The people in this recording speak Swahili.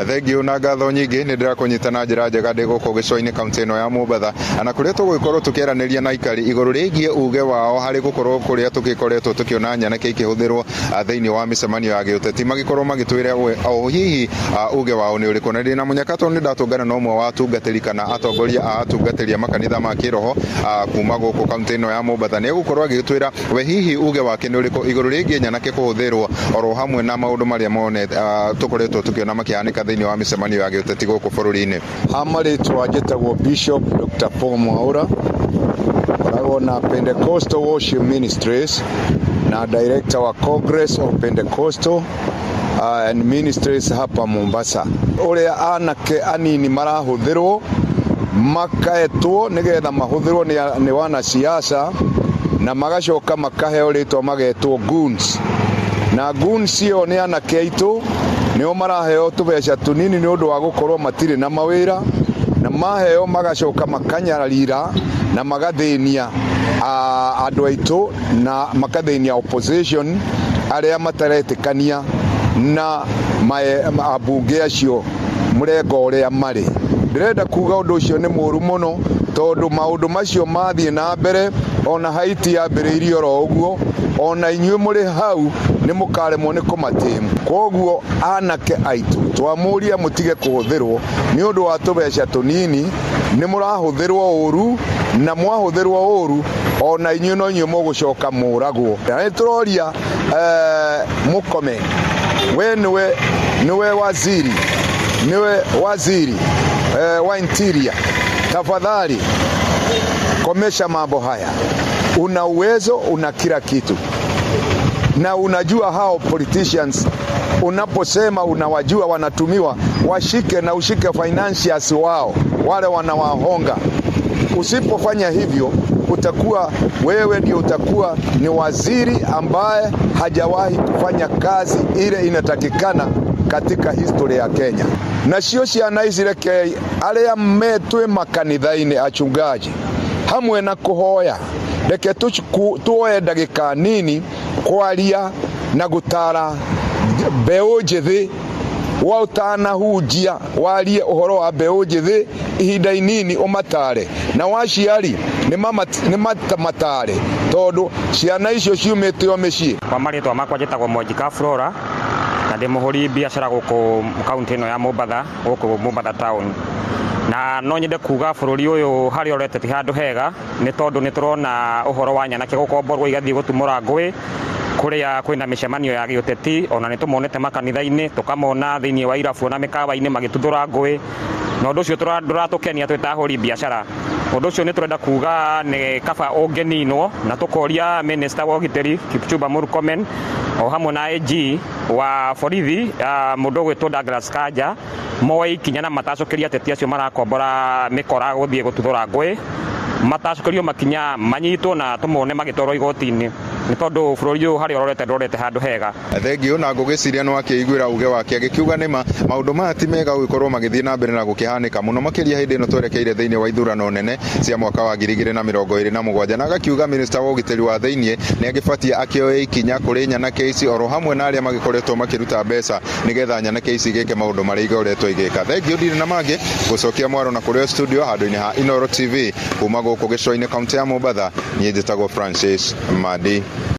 Thengio na ngatho nyingi ni ndirakunyita na njira njega ndi guku gicoini kaunti ino ya Mombatha ana kuria tugukorwo tukieraniria na ikari iguru rigie uge wao hari gukorwo kuria tukikoretwo tukiona nyanake ikihuthirwo thiini wa micemanio ya giuteti magikorwo magitwira o hihi uge wao ni uriku na ndina munyakato ni ndatungana na umwe wa atungatiri kana atongoria a atungatiri makanitha ma kiroho kuma guku kaunti ino ya Mombatha ni gukorwo agitwira we hihi uge wake ni uriku iguru rigie nyanake kuhuthirwo oro hamwe na maundu maria mone tukoretwo tukiona makihanika thiini wa micemanio ya giuteti guku bururi-ini. Amaritwa njĩtagwo Bishop Dr. Paul Mwaura, koragwo na Pentecostal Worship Ministries na director wa Congress of Pentecostal and Ministries hapa Mombasa. Uria anake anini marahuthirwo makaetwo nigetha mahuthirwo ni wana siasa na magacoka makaheo ritwa magetwo goons, na goons io ni anake aitu nio maraheo tubeca tunini ni undu wa gukorwo matire na mawira na maheo magacoka makanyararira na magathinia andu aitu na makathĩnia opposition aria mataretikania na abunge acio murengo uria mari. Ndirenda kuga undu ucio ni muru muno tondu maundu macio mathie na mbere ona Haiti yambiriirie oro uguo ona inyuĩ muri hau ni mukaremwo ni kumatimu. Koguo anake aitu twamuria mutige kuhuthirwo ni undu wa tubeca tunini, ni murahuthirwo uru na mwahuthirwo uru ona inyuĩ no inyuĩ mugucoka muragwo. Ni turoria Mukome, we niwe waziri wa interior, tafadhali komesha mambo haya. Una uwezo, una kila kitu na unajua hao politicians unaposema unawajua wanatumiwa, washike na ushike financiers wao wale wanawahonga. Usipofanya hivyo utakuwa wewe ndio utakuwa ni waziri ambaye hajawahi kufanya kazi ile inatakikana katika historia ya Kenya. Na cio ciana izireke aria metwe makanitha-ini achungaji hamwe na kuhoya, reke tuoe ndagika nini kwaria na gutara mbeu njithi wa utanahunjia warie uhoro wa mbeu njithi ihinda inini umatare na waciari ni matare tondu ciana icio ciumite o micii. Kwa maritwa makwa njĩtagwo Mwanjika Flora na ndi muhuri biashara guku kaunti ino ya Mombatha guku Mombatha town. Na no nyende kuga bururi uyu hari orete ti handu hega ni tondu ni turona uhoro wa nyanake gukomborwo igathie gutumura ngui kuria kwina micemanio ya giuteti ona ni tumonete makanitha-ini tukamona thiini wa irabu na mikawa-ini magituthura ngui na undu ucio turatukenia twita ahuri biashara. Undu ucio ni turenda kuga ni kaba ungeninwo na tukoria minister wa ugiteri Kipchumba Murkomen o hamwe na AG wa borithi mundu gwitwo Douglas Kanja moe ikinya na matacokeria ateti acio marakombora mikora guthie gututhura ngui, matacokerio makinya manyitwo na tumone magitoro igoti-ini ni tondu bururi uyu hari ororete handu hega. Thengio na ngugiciria no akiiguira uge wake agikiuga nima maundu maya ti mega gukorwo magithie na mbere na gukihanika muno makiria hindi ino twerekeire thiini wa ithurano nene cia mwaka wa 2027 na agakiuga minister wa ugiteri wa thiini ni agibatie akioe ikinya kuri nyanake ici oro hamwe na aria magikoretwo makiruta mbeca nigetha nyanake ici igeke maundu maria igoretwo igika. Thengio ndire na mangi gucokia mwaro na kuria studio handu-ini ha Inooro TV kuma guku gicoini kaunti ya Mombatha. Nie njĩtagwo Francis Madi.